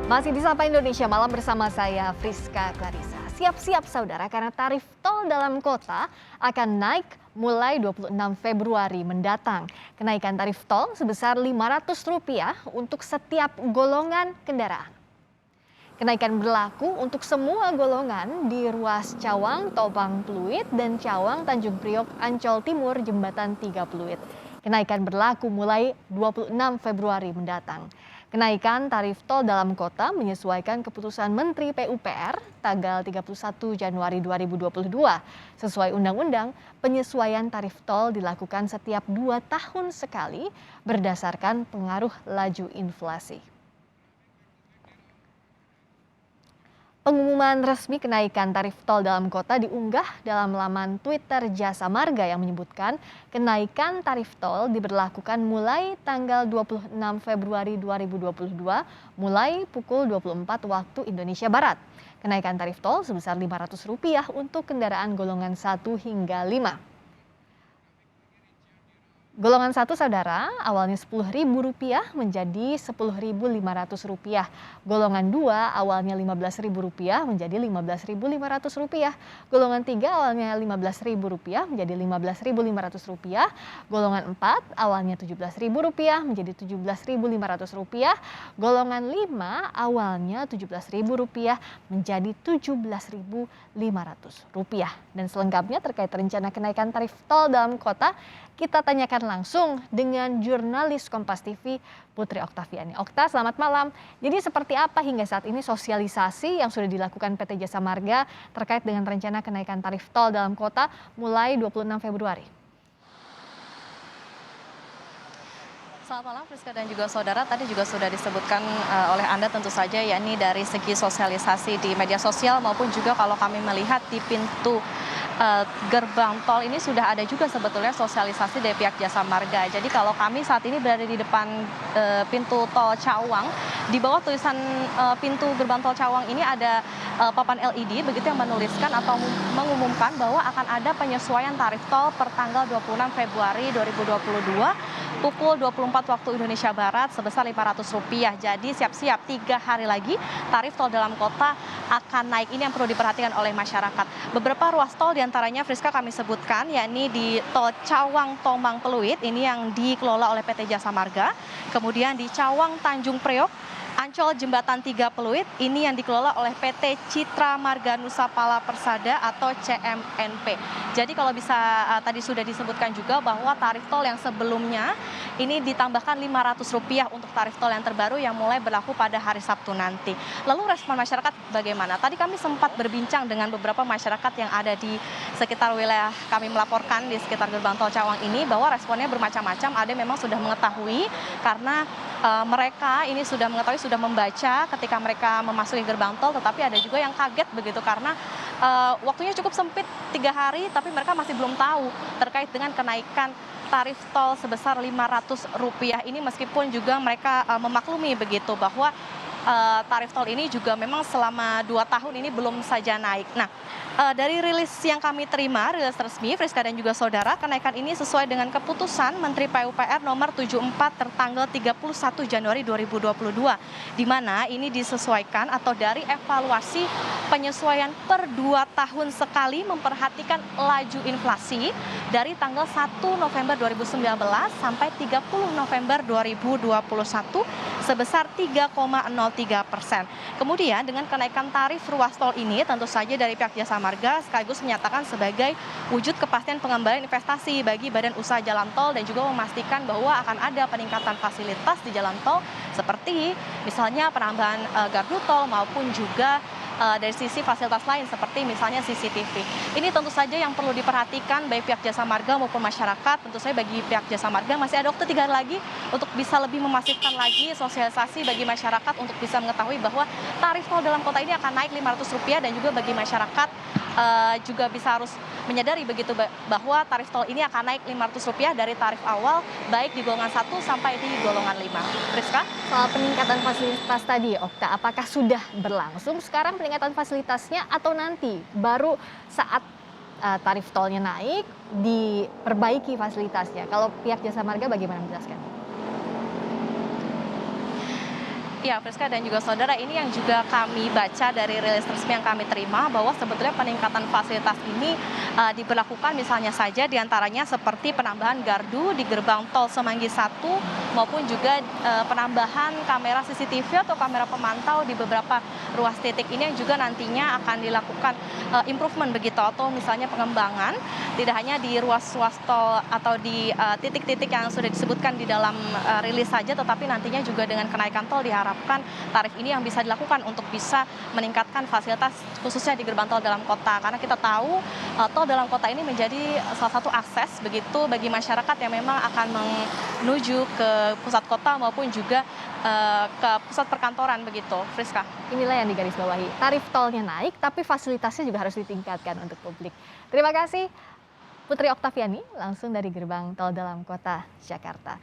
Masih di Sapa Indonesia Malam bersama saya Friska Clarissa. Siap-siap saudara karena tarif tol dalam kota akan naik mulai 26 Februari mendatang. Kenaikan tarif tol sebesar Rp500 untuk setiap golongan kendaraan. Kenaikan berlaku untuk semua golongan di ruas Cawang, Tobang, Pluit, dan Cawang, Tanjung Priok, Ancol Timur, Jembatan 3 Pluit. Kenaikan berlaku mulai 26 Februari mendatang. Kenaikan tarif tol dalam kota menyesuaikan keputusan Menteri PUPR tanggal 31 Januari 2022. Sesuai undang-undang, penyesuaian tarif tol dilakukan setiap 2 tahun sekali berdasarkan pengaruh laju inflasi. Pengumuman resmi kenaikan tarif tol dalam kota diunggah dalam laman Twitter Jasa Marga yang menyebutkan kenaikan tarif tol diberlakukan mulai tanggal 26 Februari 2022 mulai pukul 24 waktu Indonesia Barat. Kenaikan tarif tol sebesar Rp500 untuk kendaraan golongan 1 hingga 5. Golongan 1 saudara awalnya Rp10.000 menjadi Rp10.500. Golongan 2 awalnya Rp15.000 menjadi Rp15.500. Golongan 3 awalnya Rp15.000 menjadi Rp15.500. Golongan 4 awalnya Rp17.000 menjadi Rp17.500. Golongan 5 awalnya Rp17.000 menjadi Rp17.500. Dan selengkapnya terkait rencana kenaikan tarif tol dalam kota, kita tanyakan langsung dengan jurnalis Kompas TV Putri Oktaviani. Okta, selamat malam. Jadi seperti apa hingga saat ini sosialisasi yang sudah dilakukan PT Jasa Marga terkait dengan rencana kenaikan tarif tol dalam kota mulai 26 Februari? Selamat malam Friska dan juga saudara, tadi juga sudah disebutkan oleh Anda tentu saja, yakni dari segi sosialisasi di media sosial maupun juga kalau kami melihat di pintu gerbang tol ini sudah ada juga sebetulnya sosialisasi dari pihak Jasa Marga. Jadi kalau kami saat ini berada di depan pintu tol Cawang, di bawah tulisan pintu gerbang tol Cawang ini ada papan LED begitu yang menuliskan atau mengumumkan bahwa akan ada penyesuaian tarif tol per tanggal 26 Februari 2022 pukul 24 waktu Indonesia Barat sebesar Rp500. Jadi siap-siap 3 hari lagi tarif tol dalam kota akan naik. Ini yang perlu diperhatikan oleh masyarakat. Beberapa ruas tol diantaranya Friska kami sebutkan, yakni di tol Cawang Tomang Pluit ini yang dikelola oleh PT Jasa Marga. Kemudian di Cawang Tanjung Priok, Ancol Jembatan 3 Pluit ini yang dikelola oleh PT Citra Marga Nusapala Persada atau CMNP. Jadi kalau bisa tadi sudah disebutkan juga bahwa tarif tol yang sebelumnya ini ditambahkan Rp500 untuk tarif tol yang terbaru yang mulai berlaku pada hari Sabtu nanti. Lalu respon masyarakat bagaimana? Tadi kami sempat berbincang dengan beberapa masyarakat yang ada di sekitar wilayah kami melaporkan di sekitar gerbang tol Cawang ini bahwa responnya bermacam-macam. Ada memang sudah mengetahui karena mereka ini sudah mengetahui, sudah membaca ketika mereka memasuki gerbang tol, tetapi ada juga yang kaget begitu karena waktunya cukup sempit 3 hari, tapi mereka masih belum tahu terkait dengan kenaikan tarif tol sebesar Rp500 ini, meskipun juga mereka memaklumi begitu bahwa tarif tol ini juga memang selama 2 tahun ini belum saja naik. Nah, dari rilis yang kami terima, rilis resmi Friska dan juga saudara, kenaikan ini sesuai dengan keputusan Menteri PUPR nomor 74 tertanggal 31 Januari 2022, di mana ini disesuaikan atau dari evaluasi penyesuaian per 2 tahun sekali memperhatikan laju inflasi dari tanggal 1 November 2019 sampai 30 November 2021 sebesar 3,03%. Kemudian dengan kenaikan tarif ruas tol ini tentu saja dari pihak Jasa Marga sekaligus menyatakan sebagai wujud kepastian pengembalian investasi bagi badan usaha jalan tol dan juga memastikan bahwa akan ada peningkatan fasilitas di jalan tol seperti misalnya penambahan gardu tol maupun juga dari sisi fasilitas lain seperti misalnya CCTV. Ini tentu saja yang perlu diperhatikan baik pihak Jasa Marga maupun masyarakat. Tentu saja bagi pihak Jasa Marga masih ada waktu 3 hari lagi untuk bisa lebih memasifkan lagi sosialisasi bagi masyarakat untuk bisa mengetahui bahwa tarif tol dalam kota ini akan naik Rp500 dan juga bagi masyarakat juga bisa harus menyadari begitu bahwa tarif tol ini akan naik Rp500 dari tarif awal baik di golongan 1 sampai di golongan 5. Friska? Soal peningkatan fasilitas tadi, Okta, apakah sudah berlangsung sekarang peningkatan fasilitasnya atau nanti baru saat tarif tolnya naik diperbaiki fasilitasnya? Kalau pihak Jasa Marga bagaimana menjelaskan? Ya, Friska dan juga saudara, ini yang juga kami baca dari rilis resmi yang kami terima bahwa sebetulnya peningkatan fasilitas ini diberlakukan misalnya saja diantaranya seperti penambahan gardu di gerbang tol Semanggi 1 maupun juga penambahan kamera CCTV atau kamera pemantau di beberapa ruas titik ini yang juga nantinya akan dilakukan improvement begitu atau misalnya pengembangan tidak hanya di ruas-ruas tol atau di titik-titik yang sudah disebutkan di dalam rilis saja, tetapi nantinya juga dengan kenaikan tol diharapkan tarif ini yang bisa dilakukan untuk bisa meningkatkan fasilitas khususnya di gerbang tol dalam kota. Karena kita tahu tol dalam kota ini menjadi salah satu akses begitu bagi masyarakat yang memang akan menuju ke pusat kota maupun juga ke pusat perkantoran begitu, Friska. Inilah yang digarisbawahi. Tarif tolnya naik, tapi fasilitasnya juga harus ditingkatkan untuk publik. Terima kasih Putri Oktaviani, langsung dari gerbang tol dalam kota Jakarta.